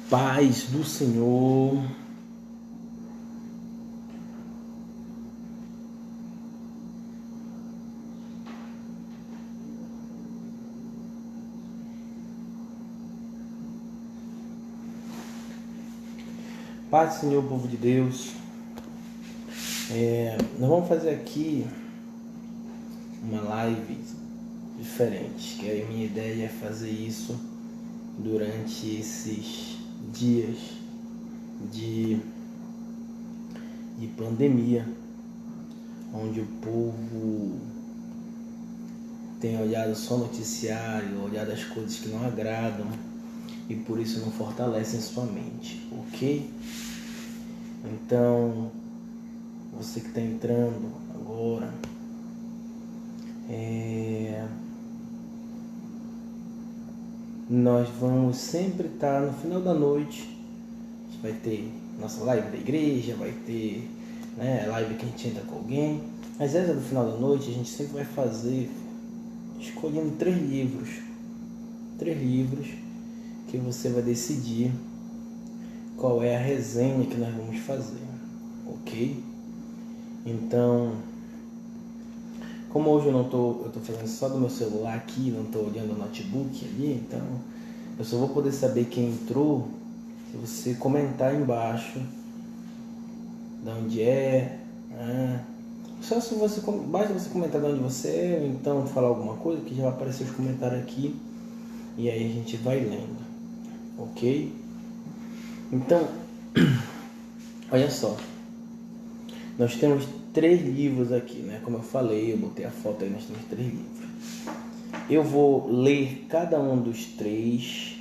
Paz do Senhor. Paz do Senhor, povo de Deus. Nós vamos fazer aqui uma live diferente, que a minha ideia é fazer isso durante esses dias de pandemia, onde o povo tem olhado só noticiário, olhado as coisas que não agradam e por isso não fortalecem sua mente, ok? Então, você que está entrando agora, nós vamos sempre estar no final da noite. A gente vai ter nossa live da igreja, vai ter live que a gente entra com alguém. Mas essa do final da noite a gente sempre vai fazer escolhendo 3 livros que você vai decidir qual é a resenha que nós vamos fazer, ok? Então, como hoje eu estou fazendo só do meu celular aqui, não estou olhando o notebook ali, então eu só vou poder saber quem entrou se você comentar aí embaixo de onde é, só se você, basta você comentar de onde você é, ou então falar alguma coisa que já vai aparecer os comentários aqui e aí a gente vai lendo, ok? Então, olha só, nós temos 3 livros aqui, né? Como eu falei, eu botei a foto aí, nós temos 3 livros. Eu vou ler cada um dos 3,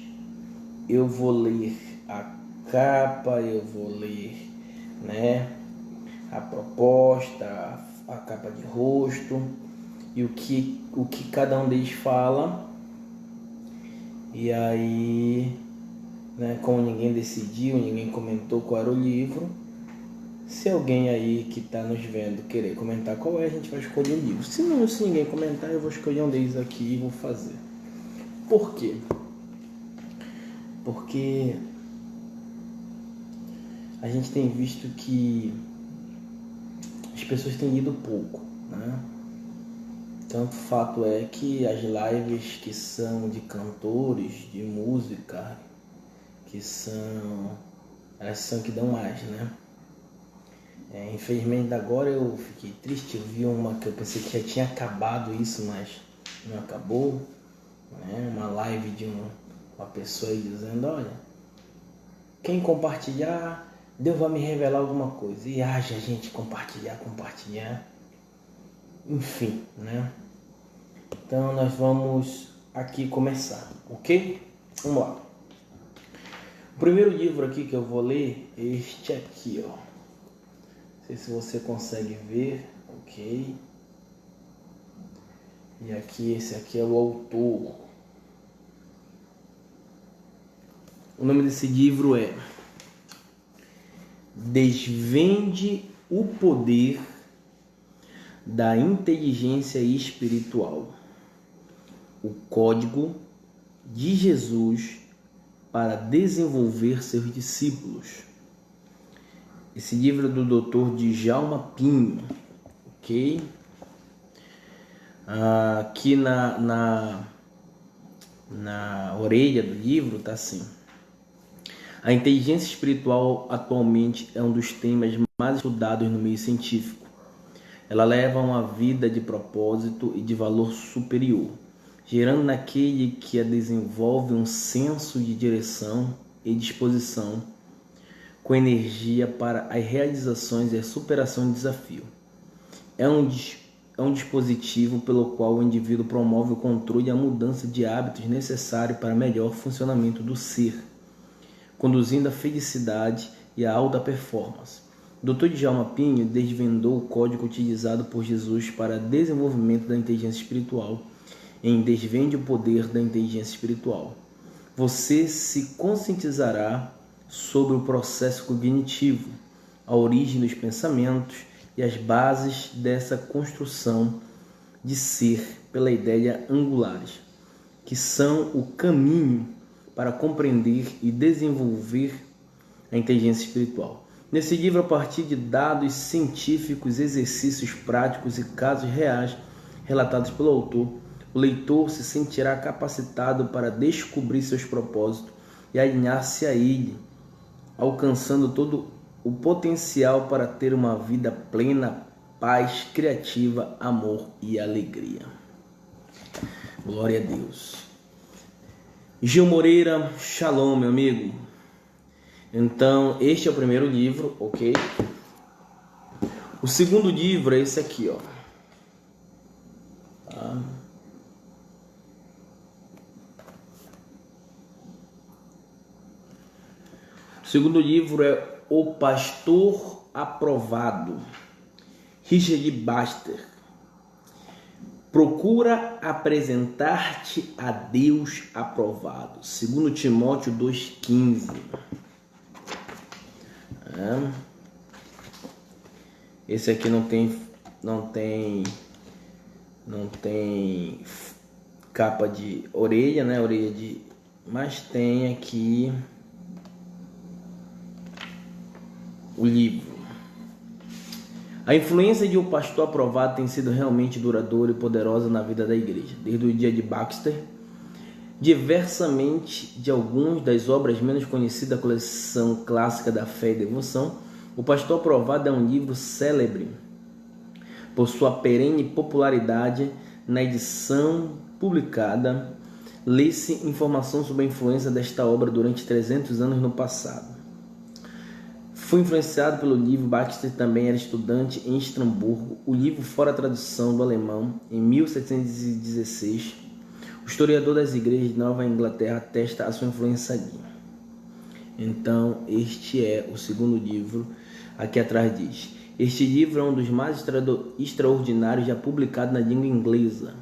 eu vou ler a capa, eu vou ler, a proposta, a capa de rosto e o que cada um deles fala. E aí, como ninguém decidiu, ninguém comentou qual era o livro, se alguém aí que está nos vendo querer comentar qual é, a gente vai escolher o livro. Se ninguém comentar, eu vou escolher um deles aqui e vou fazer. Por quê? Porque a gente tem visto que as pessoas têm lido pouco, né? Tanto fato é que as lives que são de cantores, de música, elas são que dão mais, né? Infelizmente agora eu fiquei triste, eu vi uma que eu pensei que já tinha acabado isso, mas não acabou, uma live de uma pessoa aí dizendo, olha, quem compartilhar, Deus vai me revelar alguma coisa, e haja gente compartilhar, enfim, Então nós vamos aqui começar, ok? Vamos lá. O primeiro livro aqui que eu vou ler é este aqui, ó. Não sei se você consegue ver, ok? E aqui, esse aqui é o autor. O nome desse livro é Desvende o Poder da Inteligência Espiritual. O Código de Jesus para desenvolver seus discípulos. Esse livro é do Dr. Djalma Pinho, ok? Aqui na orelha do livro tá assim: a inteligência espiritual atualmente é um dos temas mais estudados no meio científico. Ela leva uma vida de propósito e de valor superior, gerando naquele que a desenvolve um senso de direção e disposição, com energia para as realizações e a superação de desafio. É um dispositivo pelo qual o indivíduo promove o controle e a mudança de hábitos necessário para melhor funcionamento do ser, conduzindo à felicidade e à alta performance. Dr. Djalma Pinho desvendou o código utilizado por Jesus para desenvolvimento da inteligência espiritual em Desvende o Poder da Inteligência Espiritual. Você se conscientizará sobre o processo cognitivo, a origem dos pensamentos e as bases dessa construção de ser pela ideia angulares, que são o caminho para compreender e desenvolver a inteligência espiritual. Nesse livro, a partir de dados científicos, exercícios práticos e casos reais relatados pelo autor, o leitor se sentirá capacitado para descobrir seus propósitos e alinhar-se a ele, alcançando todo o potencial para ter uma vida plena, paz, criativa, amor e alegria. Glória a Deus. Gil Moreira, Shalom, meu amigo. Então, este é o primeiro livro, ok? O segundo livro é esse aqui, ó. Tá? O segundo livro é O Pastor Aprovado, Richard Baxter. Procura apresentar-te a Deus aprovado. 2 Timóteo 2,15. Esse aqui não tem capa de orelha, né? Mas tem aqui o livro. A influência de O Pastor Aprovado tem sido realmente duradoura e poderosa na vida da igreja. Desde o dia de Baxter, diversamente de algumas das obras menos conhecidas da coleção clássica da fé e devoção, O Pastor Aprovado é um livro célebre por sua perene popularidade. Na edição publicada, lê-se informação sobre a influência desta obra durante 300 anos no passado. Foi influenciado pelo livro. Baxter também era estudante em Estrasburgo. O livro fora a tradução do alemão em 1716. O historiador das igrejas de Nova Inglaterra atesta a sua influência ali. Então, este é o segundo livro. Aqui atrás diz: este livro é um dos mais extraordinários já publicado na língua inglesa.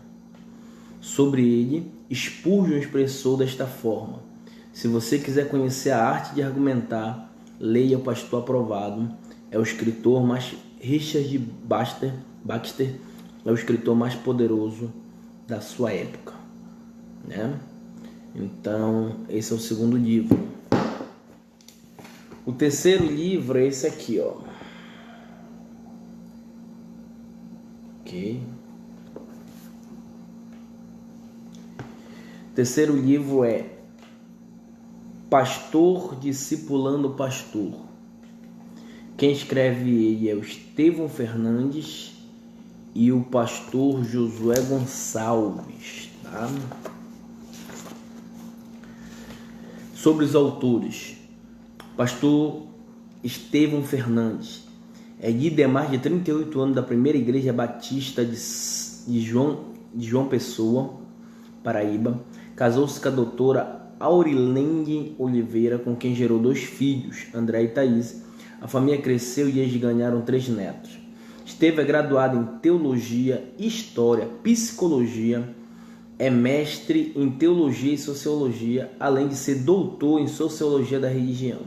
Sobre ele, Spurgeon expressou desta forma: se você quiser conhecer a arte de argumentar, leia O Pastor Aprovado. É o escritor mais Richard Baxter é o escritor mais poderoso da sua época, né? Então, esse é o segundo livro. O terceiro livro é esse aqui, ó. Ok. O terceiro livro é Pastor Discipulando Pastor. Quem escreve ele é o Estevão Fernandes e o pastor Josué Gonçalves, tá? Sobre os autores: pastor Estevão Fernandes é líder há mais de 38 anos da primeira igreja batista de João Pessoa, Paraíba. Casou-se com a doutora Aurilene Oliveira, com quem gerou 2 filhos, André e Thaís. A família cresceu e eles ganharam 3 netos. Esteve graduado em teologia, história, psicologia, é mestre em teologia e sociologia, além de ser doutor em sociologia da religião.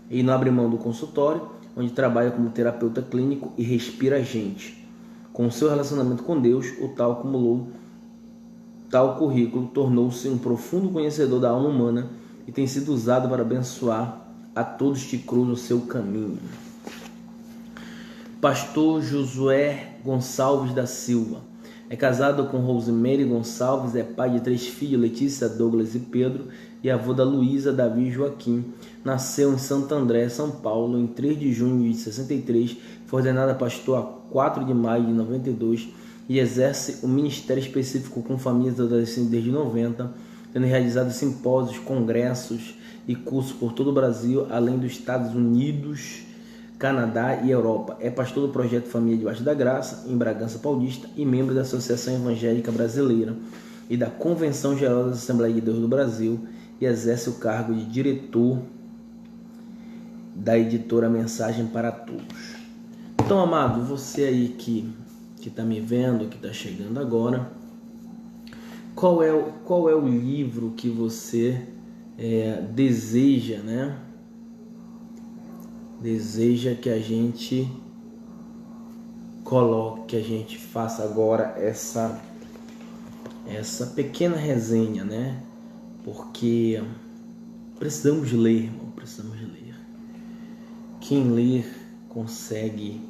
Ele não abre mão do consultório, onde trabalha como terapeuta clínico e respira gente. Com seu relacionamento com Deus, o tal acumulou tal currículo, tornou-se um profundo conhecedor da alma humana e tem sido usado para abençoar a todos que cruzam o seu caminho. Pastor Josué Gonçalves da Silva é casado com Rosemary Gonçalves, é pai de 3 filhos, Letícia, Douglas e Pedro, e avô da Luísa, Davi e Joaquim. Nasceu em Santo André, São Paulo, em 3 de junho de 63, foi ordenado pastor a 4 de maio de 92 e exerce um ministério específico com famílias adolescentes desde 90, tendo realizado simpósios, congressos e cursos por todo o Brasil, além dos Estados Unidos, Canadá e Europa. É pastor do projeto Família Debaixo da Graça, em Bragança Paulista, e membro da Associação Evangélica Brasileira e da Convenção Geral das Assembleias de Deus do Brasil, e exerce o cargo de diretor da editora Mensagem para Todos. Então, amado, você aí que está me vendo, que está chegando agora, qual é o livro que você deseja, né? Deseja que a gente coloque, que a gente faça agora essa pequena resenha, né? Porque Precisamos ler, irmão, precisamos ler. Quem ler consegue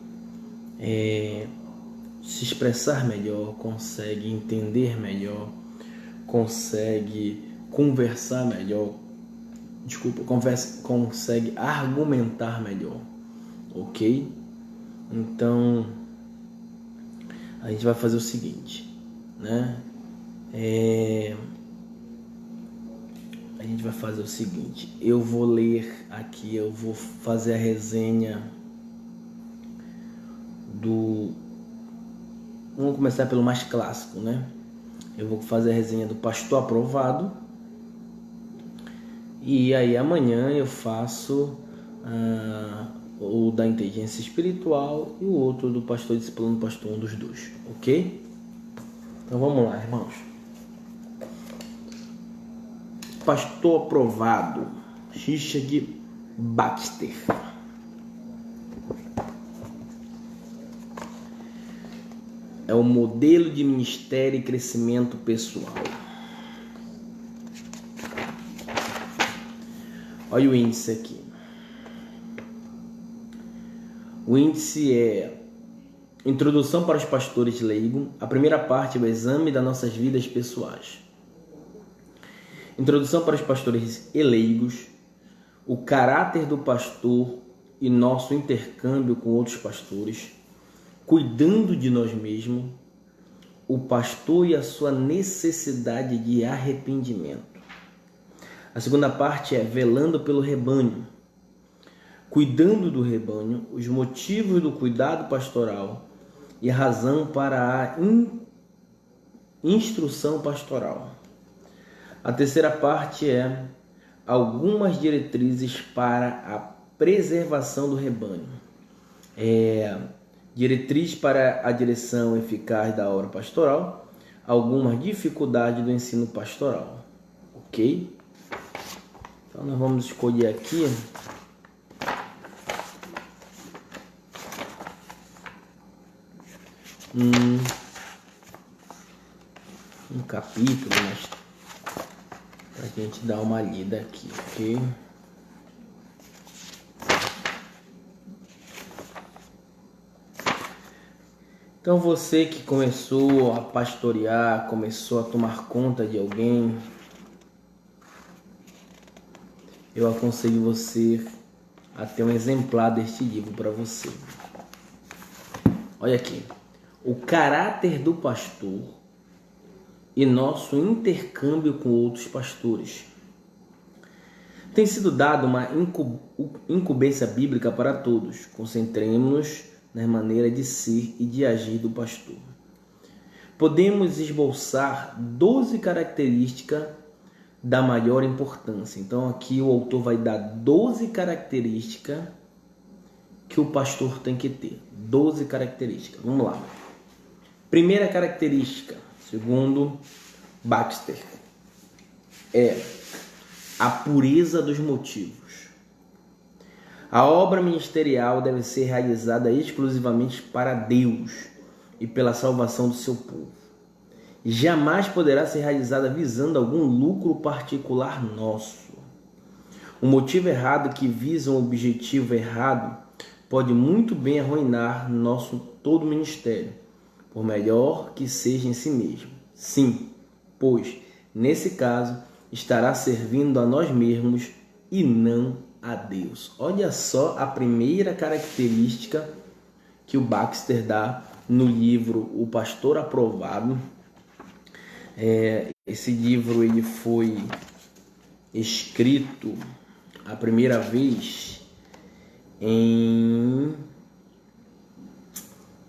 se expressar melhor, consegue entender melhor, consegue conversar melhor, consegue argumentar melhor, ok? Então, a gente vai fazer o seguinte, né? A gente vai fazer o seguinte, eu vou ler aqui, eu vou fazer a resenha vamos começar pelo mais clássico, né? Eu vou fazer a resenha do Pastor Aprovado. E aí amanhã eu faço o da inteligência espiritual e o outro do pastor discipulando pastor, um dos dois, ok? Então vamos lá, irmãos. Pastor Aprovado, Richard Baxter. É o modelo de ministério e crescimento pessoal. Olha o índice aqui. O índice é Introdução para os pastores leigos. A primeira parte é o exame das nossas vidas pessoais. Introdução para os pastores leigos. O caráter do pastor e nosso intercâmbio com outros pastores. Cuidando de nós mesmos. O pastor e a sua necessidade de arrependimento. A segunda parte é velando pelo rebanho. Cuidando do rebanho, os motivos do cuidado pastoral e a razão para a instrução pastoral. A terceira parte é algumas diretrizes para a preservação do rebanho. Diretriz para a direção eficaz da obra pastoral, algumas dificuldades do ensino pastoral. Ok? Então nós vamos escolher aqui um capítulo, mas para a gente dar uma lida aqui, ok? Então você que começou a pastorear, começou a tomar conta de alguém, eu aconselho você a ter um exemplar deste livro para você. Olha aqui. O caráter do pastor e nosso intercâmbio com outros pastores. Tem sido dada uma incumbência bíblica para todos. Concentremos-nos na maneira de ser e de agir do pastor. Podemos esboçar 12 características da maior importância. Então aqui o autor vai dar 12 características que o pastor tem que ter. 12 características. Vamos lá. Primeira característica, segundo Baxter, é a pureza dos motivos. A obra ministerial deve ser realizada exclusivamente para Deus e pela salvação do seu povo. Jamais poderá ser realizada visando algum lucro particular nosso. O motivo errado que visa um objetivo errado pode muito bem arruinar nosso todo ministério, por melhor que seja em si mesmo. Sim, pois, nesse caso, estará servindo a nós mesmos e não a Deus. Olha só a primeira característica que o Baxter dá no livro O Pastor Aprovado. Esse livro ele foi escrito a primeira vez em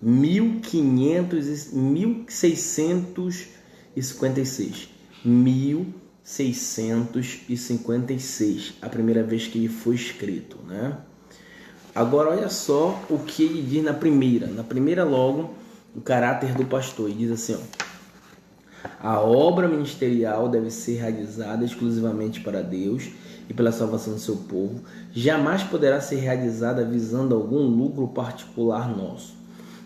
1656, a primeira vez que ele foi escrito, né? Agora olha só o que ele diz na primeira logo, o caráter do pastor. Ele diz assim, ó: a obra ministerial deve ser realizada exclusivamente para Deus e pela salvação do seu povo. Jamais poderá ser realizada visando algum lucro particular nosso.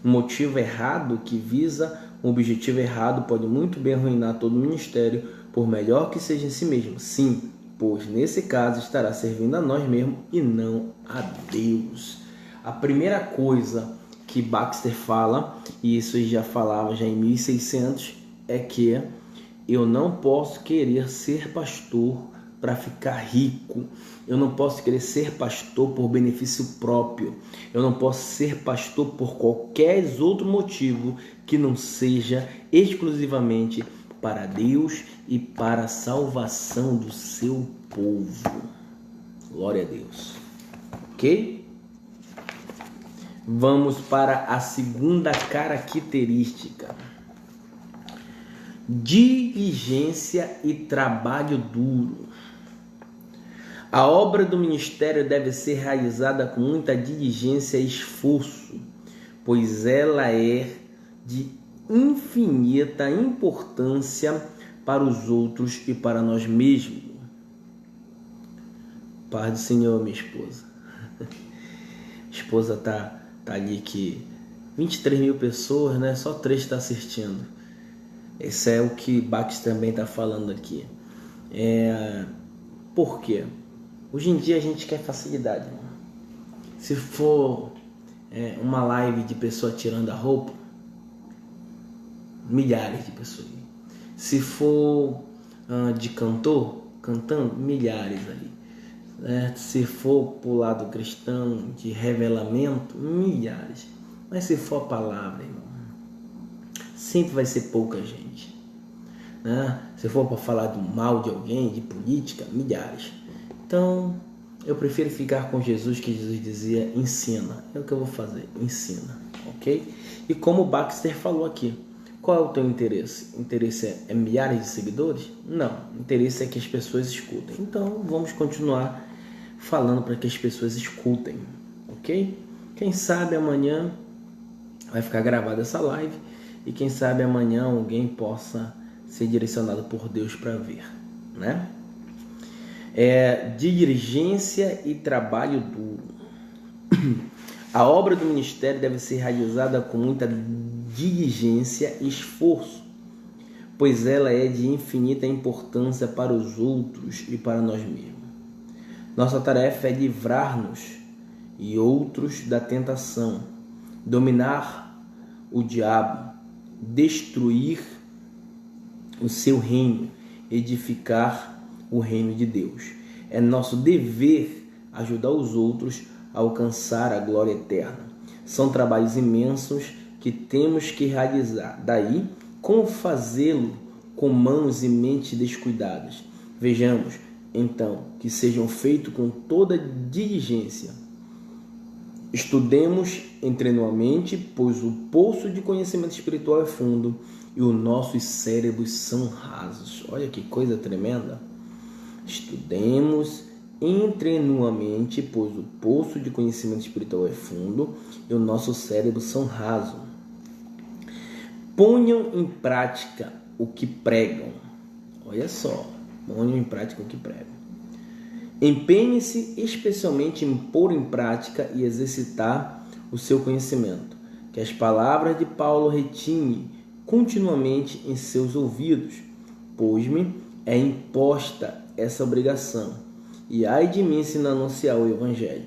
Um motivo errado que visa um objetivo errado pode muito bem arruinar todo o ministério, por melhor que seja em si mesmo. Sim, pois nesse caso estará servindo a nós mesmos e não a Deus. A primeira coisa que Baxter fala, e isso ele já falava já em 1600, é que eu não posso querer ser pastor para ficar rico. Eu não posso querer ser pastor por benefício próprio. Eu não posso ser pastor por qualquer outro motivo que não seja exclusivamente para Deus e para a salvação do seu povo. Glória a Deus. Ok? Vamos para a segunda característica. Diligência e trabalho duro. A obra do ministério deve ser realizada com muita diligência e esforço, pois ela é de infinita importância para os outros e para nós mesmos. Paz do Senhor, minha esposa. A esposa tá ali que 23 mil pessoas, né? Só 3 está assistindo. Esse é o que Baxter também está falando aqui. Por quê? Hoje em dia a gente quer facilidade. Né? Se for uma live de pessoa tirando a roupa, milhares de pessoas. Se for de cantor, cantando, milhares ali. Se for pro lado cristão, de revelamento, milhares. Mas se for a palavra, irmão, sempre vai ser pouca gente. Né? Se for para falar do mal de alguém, de política, milhares. Então, eu prefiro ficar com Jesus, que Jesus dizia, ensina. É o que eu vou fazer, ensina, ok? E como o Baxter falou aqui, qual é o teu interesse? O interesse é milhares de seguidores? Não, o interesse é que as pessoas escutem. Então, vamos continuar falando para que as pessoas escutem, ok? Quem sabe amanhã vai ficar gravada essa live e quem sabe amanhã alguém possa ser direcionado por Deus para ver, né? Diligência e trabalho duro. A obra do ministério deve ser realizada com muita diligência e esforço, pois ela é de infinita importância para os outros e para nós mesmos. Nossa tarefa é livrar-nos e outros da tentação, dominar o diabo, destruir o seu reino, edificar o reino de Deus. É nosso dever ajudar os outros a alcançar a glória eterna. São trabalhos imensos que temos que realizar. Daí, como fazê-lo com mãos e mentes descuidadas? Vejamos, então, que sejam feitos com toda diligência. Estudemos entrenuamente, pois o poço de conhecimento espiritual é fundo e os nossos cérebros são rasos. Olha que coisa tremenda. Estudemos entrenuamente, pois o poço de conhecimento espiritual é fundo e os nossos cérebros são rasos. Ponham em prática o que pregam. Olha só, ponham em prática o que pregam. Empenhe-se especialmente em pôr em prática e exercitar o seu conhecimento, que as palavras de Paulo retinem continuamente em seus ouvidos, pois-me é imposta essa obrigação, e ai de mim se não anunciar o Evangelho.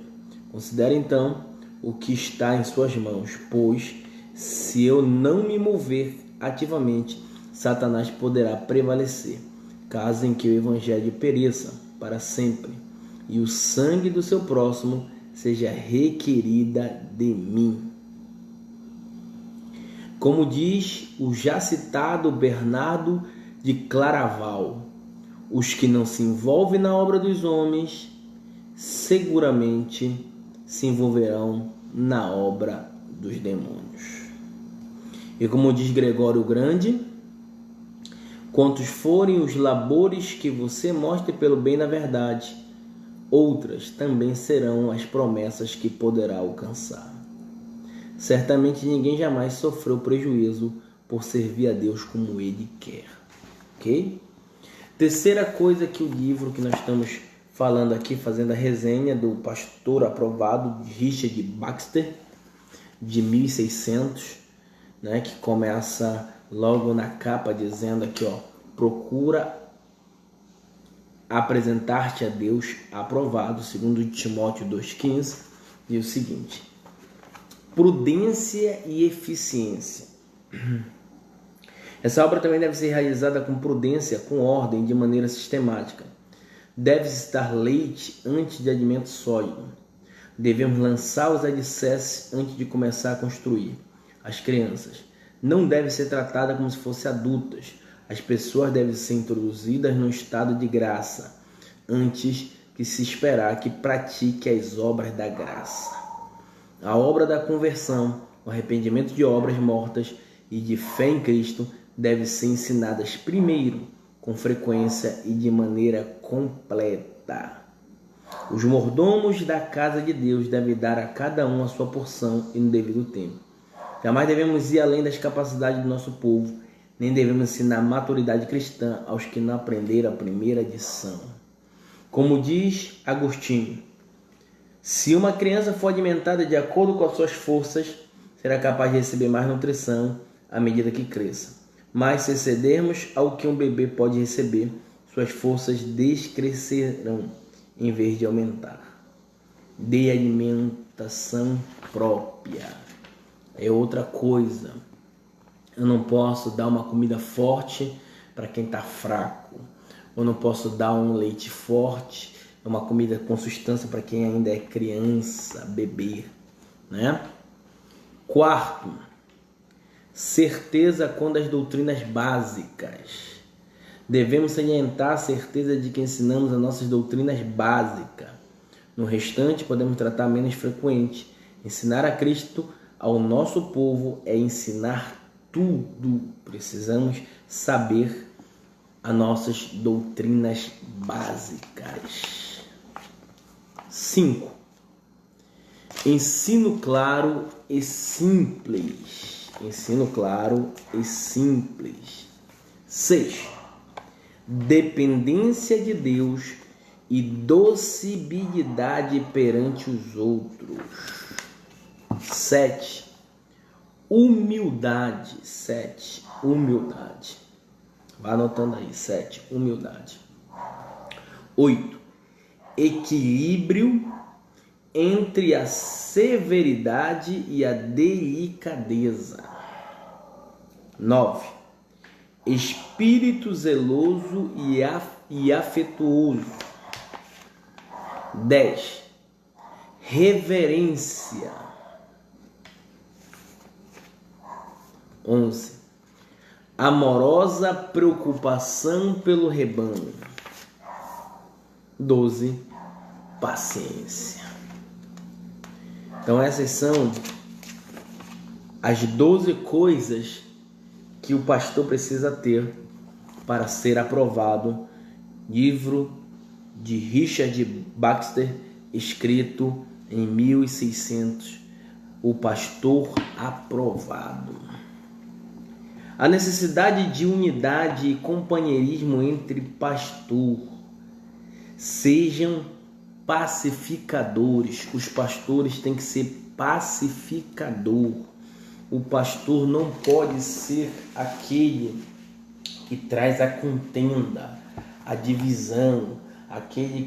Considere então o que está em suas mãos, pois se eu não me mover ativamente, Satanás poderá prevalecer, caso em que o Evangelho pereça para sempre, e o sangue do seu próximo seja requerida de mim. Como diz o já citado Bernardo de Claraval, os que não se envolvem na obra dos homens, seguramente se envolverão na obra dos demônios. E como diz Gregório o Grande, quantos forem os labores que você mostre pelo bem na verdade, outras também serão as promessas que poderá alcançar. Certamente ninguém jamais sofreu prejuízo por servir a Deus como Ele quer. Ok? Terceira coisa que o livro que nós estamos falando aqui, fazendo a resenha do pastor aprovado Richard Baxter, de 1600, né, que começa logo na capa dizendo aqui, ó, procura apresentar-te a Deus aprovado, segundo Timóteo 2,15, e o seguinte: prudência e eficiência. Essa obra também deve ser realizada com prudência, com ordem, de maneira sistemática. Deve-se dar leite antes de alimento sólido. Devemos lançar os alicerces antes de começar a construir. As crianças não devem ser tratadas como se fossem adultas. As pessoas devem ser introduzidas no estado de graça, antes que se esperar que pratique as obras da graça. A obra da conversão, o arrependimento de obras mortas e de fé em Cristo devem ser ensinadas primeiro, com frequência e de maneira completa. Os mordomos da casa de Deus devem dar a cada um a sua porção e no devido tempo. Jamais devemos ir além das capacidades do nosso povo, nem devemos ensinar maturidade cristã aos que não aprenderam a primeira lição. Como diz Agostinho, se uma criança for alimentada de acordo com as suas forças, será capaz de receber mais nutrição à medida que cresça. Mas se excedermos ao que um bebê pode receber, suas forças descrescerão em vez de aumentar. Dê alimentação própria. É outra coisa. Eu não posso dar uma comida forte para quem está fraco. Eu não posso dar um leite forte, uma comida com substância para quem ainda é criança, bebê, né? Quarto, certeza quando as doutrinas básicas. Devemos salientar a certeza de que ensinamos as nossas doutrinas básicas. No restante, podemos tratar menos frequente. Ensinar a Cristo ao nosso povo é ensinar tudo. Precisamos saber as nossas doutrinas básicas. 5. Ensino claro e simples. Ensino claro e simples. 6. Dependência de Deus e docilidade perante os outros. 7. Humildade. 7. Humildade. Vá anotando aí. 7. Humildade. 8. Equilíbrio entre a severidade e a delicadeza. 9. Espírito zeloso e afetuoso. 10. Reverência. 11. Amorosa preocupação pelo rebanho. 12. Paciência. Então essas são as 12 coisas que o pastor precisa ter para ser aprovado. Livro de Richard Baxter, escrito em 1600, o pastor aprovado. A necessidade de unidade e companheirismo entre pastor. Sejam pacificadores. Os pastores têm que ser pacificador. O pastor não pode ser aquele que traz a contenda, a divisão, aquele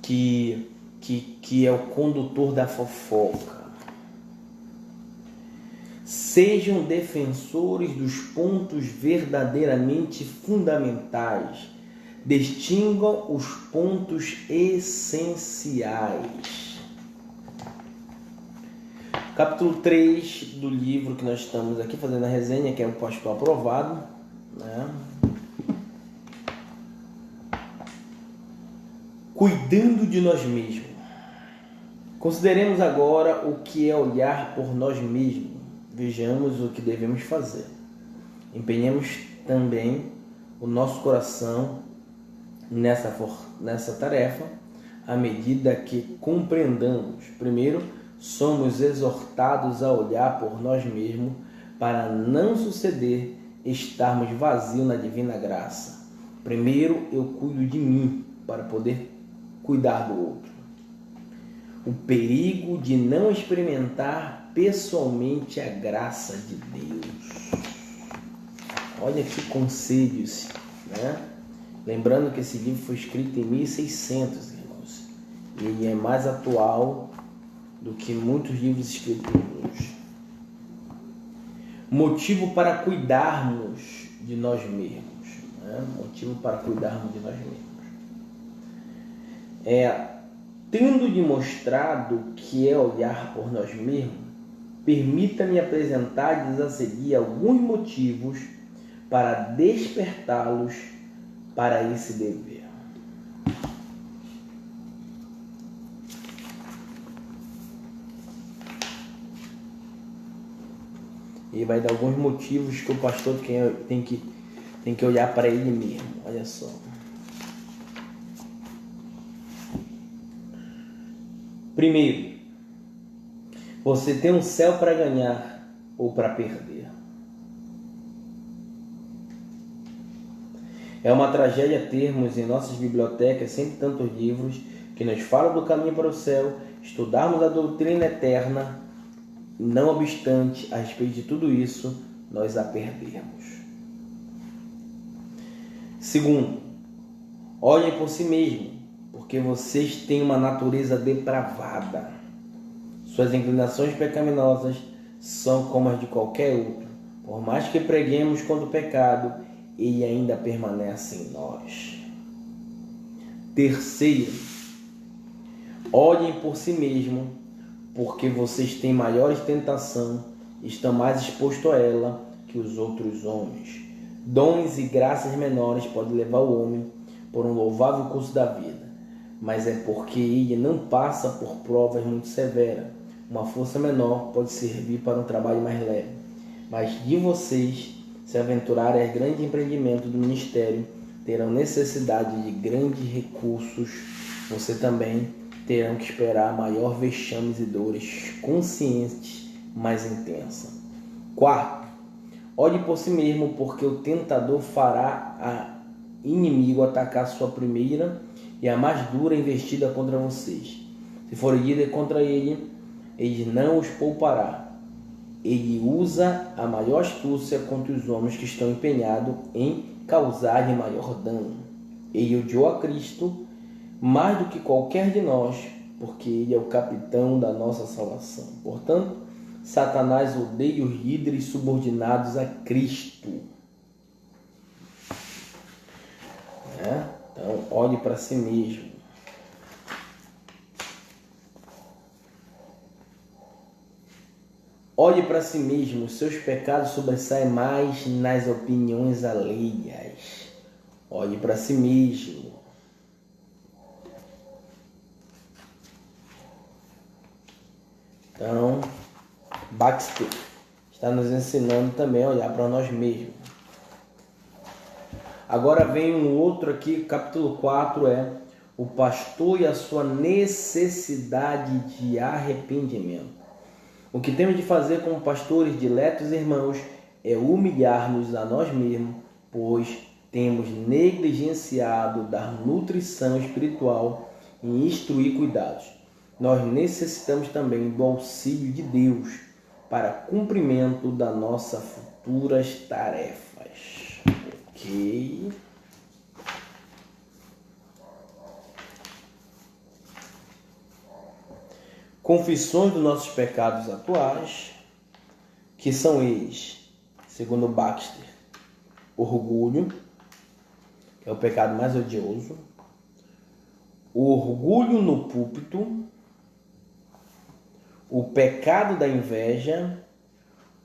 que é o condutor da fofoca. Sejam defensores dos pontos verdadeiramente fundamentais. Distingam os pontos essenciais. Capítulo 3 do livro que nós estamos aqui fazendo a resenha, que é o pastor aprovado, né? Cuidando de nós mesmos. Consideremos agora o que é olhar por nós mesmos. Vejamos o que devemos fazer. Empenhemos também o nosso coração nessa tarefa, à medida que compreendamos. Primeiro, somos exortados a olhar por nós mesmos para não suceder estarmos vazios na divina graça. Primeiro, eu cuido de mim para poder cuidar do outro. O perigo de não experimentar pessoalmente a graça de Deus. Olha que conselhos, né? Lembrando que esse livro foi escrito em 1600, irmãos. E ele é mais atual do que muitos livros escritos hoje. Motivo para cuidarmos de nós mesmos. Né? Motivo para cuidarmos de nós mesmos. Tendo demonstrado que é olhar por nós mesmos, permita-me apresentar-lhes a seguir alguns motivos para despertá-los para esse dever. E vai dar alguns motivos que o pastor tem que olhar para ele mesmo. Olha só. Primeiro, você tem um céu para ganhar ou para perder. É uma tragédia termos em nossas bibliotecas sempre tantos livros que nos falam do caminho para o céu, estudarmos a doutrina eterna, não obstante, a respeito de tudo isso, nós a perdermos. Segundo, olhem por si mesmo, porque vocês têm uma natureza depravada. Suas inclinações pecaminosas são como as de qualquer outro. Por mais que preguemos contra o pecado, ele ainda permanece em nós. Terceiro, olhem por si mesmo, porque vocês têm maiores tentação e estão mais expostos a ela que os outros homens. Dons e graças menores podem levar o homem por um louvável curso da vida, mas é porque ele não passa por provas muito severas. Uma força menor pode servir para um trabalho mais leve, mas de vocês se aventurarem a grande empreendimento do ministério, terão necessidade de grandes recursos. Você também terão que esperar maior vexames e dores conscientes mais intensa. Quarto, olhe por si mesmo, porque o tentador fará a inimigo atacar sua primeira e a mais dura investida contra vocês. Se for ida contra ele, ele não os poupará. Ele usa a maior astúcia contra os homens que estão empenhados em causar-lhe maior dano. Ele odiou a Cristo mais do que qualquer de nós, porque ele é o capitão da nossa salvação. Portanto, Satanás odeia os líderes subordinados a Cristo. Então, olhe para si mesmo. Olhe para si mesmo, os seus pecados sobressaem mais nas opiniões alheias. Olhe para si mesmo. Então, Baxter está nos ensinando também a olhar para nós mesmos. Agora vem um outro aqui, capítulo 4 é o pastor e a sua necessidade de arrependimento. O que temos de fazer como pastores, diletos irmãos, é humilhar-nos a nós mesmos, pois temos negligenciado dar nutrição espiritual e instruir cuidados. Nós necessitamos também do auxílio de Deus para cumprimento das nossas futuras tarefas. Ok? Confissões dos nossos pecados atuais, que são eles, segundo Baxter, orgulho, que é o pecado mais odioso, o orgulho no púlpito, o pecado da inveja,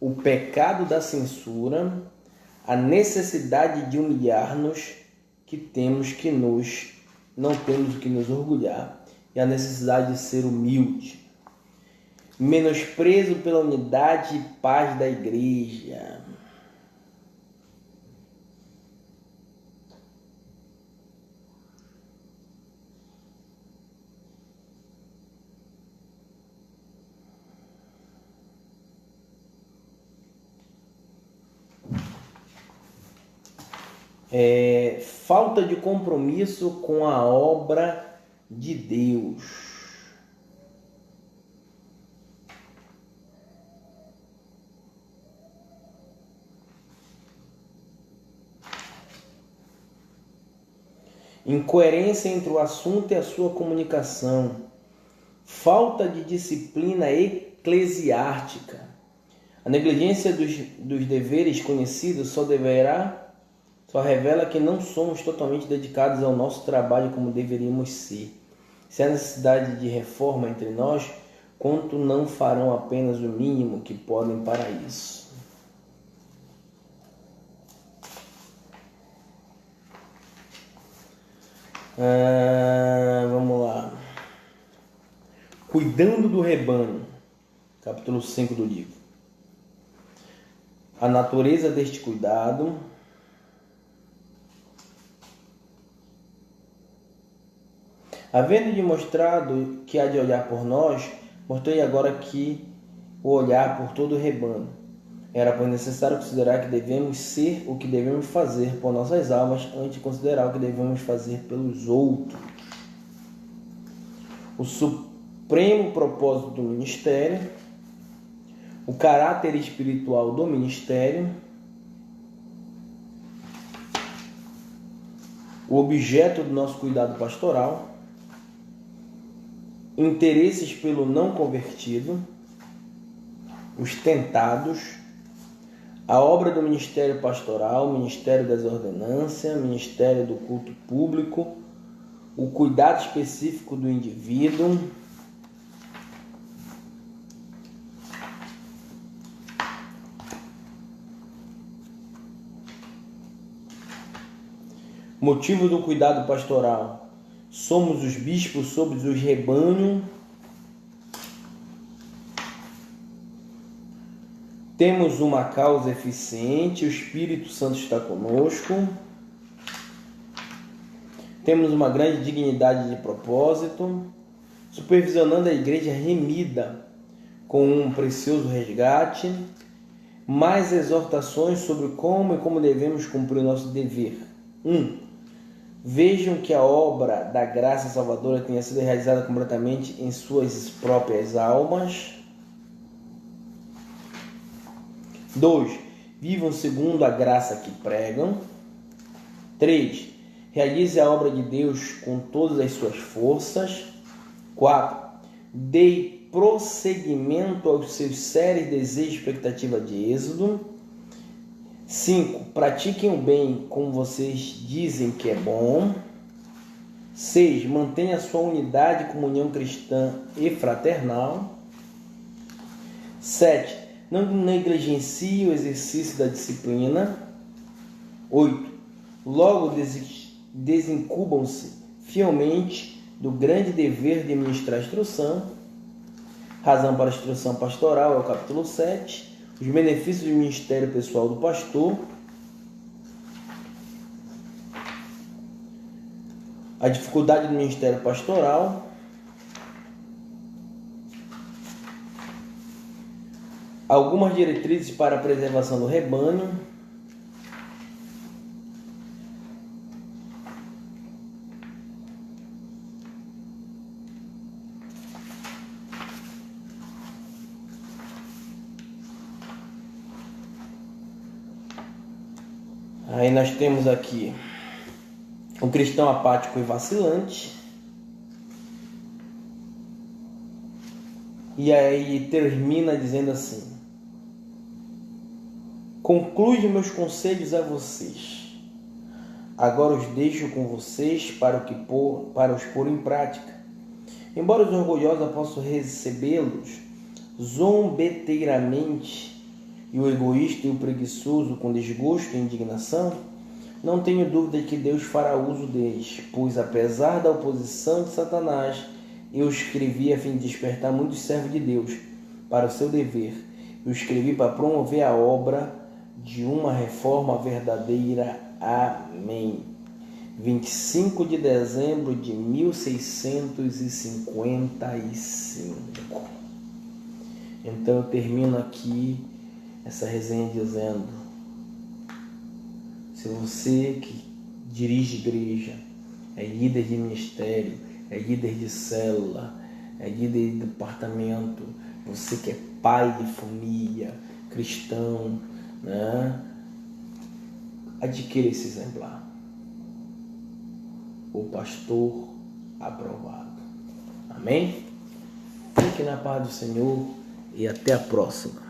o pecado da censura, a necessidade de humilhar-nos, não temos que nos orgulhar, e a necessidade de ser humilde. Menosprezo pela unidade e paz da igreja. Falta de compromisso com a obra de Deus. incoerência entre o assunto e a sua comunicação, falta de disciplina eclesiástica. A negligência dos deveres conhecidos só revela que não somos totalmente dedicados ao nosso trabalho como deveríamos ser. Se há necessidade de reforma entre nós, quanto não farão apenas o mínimo que podem para isso? Vamos lá. Cuidando do rebanho, capítulo 5 do livro. A natureza deste cuidado. Havendo demonstrado que há de olhar por nós, mostrei agora que o olhar por todo o rebanho. Era, pois, necessário considerar que devemos ser o que devemos fazer por nossas almas, antes de considerar o que devemos fazer pelos outros. O supremo propósito do ministério, o caráter espiritual do ministério, o objeto do nosso cuidado pastoral, interesses pelo não convertido, os tentados, a obra do ministério pastoral, ministério das ordenâncias, ministério do culto público, o cuidado específico do indivíduo, motivo do cuidado pastoral. Somos os bispos sobre os rebanhos. Temos uma causa eficiente, o Espírito Santo está conosco. Temos uma grande dignidade de propósito, supervisionando a igreja remida com um precioso resgate, mais exortações sobre como devemos cumprir o nosso dever. 1. Vejam que a obra da graça salvadora tenha sido realizada completamente em suas próprias almas. 2. Vivam segundo a graça que pregam. 3. Realize a obra de Deus com todas as suas forças. 4. Dê prosseguimento aos seus sérios desejos e expectativas de êxodo. 5. Pratiquem o bem como vocês dizem que é bom. 6. Mantenha a sua unidade, comunhão cristã e fraternal. 7. Não negligencie o exercício da disciplina. 8. Logo desencubam-se fielmente do grande dever de ministrar a instrução. Razão para a instrução pastoral é o capítulo 7. Os benefícios do ministério pessoal do pastor. A dificuldade do ministério pastoral. Algumas diretrizes para a preservação do rebanho. Aí nós temos aqui o cristão apático e vacilante. E aí termina dizendo assim: concluo meus conselhos a vocês. Agora os deixo com vocês para os pôr em prática. Embora os orgulhosos possam recebê-los zombeteiramente, e o egoísta e o preguiçoso com desgosto e indignação, não tenho dúvida de que Deus fará uso deles, pois apesar da oposição de Satanás, eu escrevi a fim de despertar muitos servos de Deus para o seu dever. Eu escrevi para promover a obra de uma reforma verdadeira. Amém. 25 de dezembro de 1655. Então eu termino aqui essa resenha dizendo: se você que dirige igreja, é líder de ministério, é líder de célula, é líder de departamento, você que é pai de família, cristão, né? Adquira esse exemplar. o pastor aprovado. Amém? Fique na paz do Senhor e até a próxima.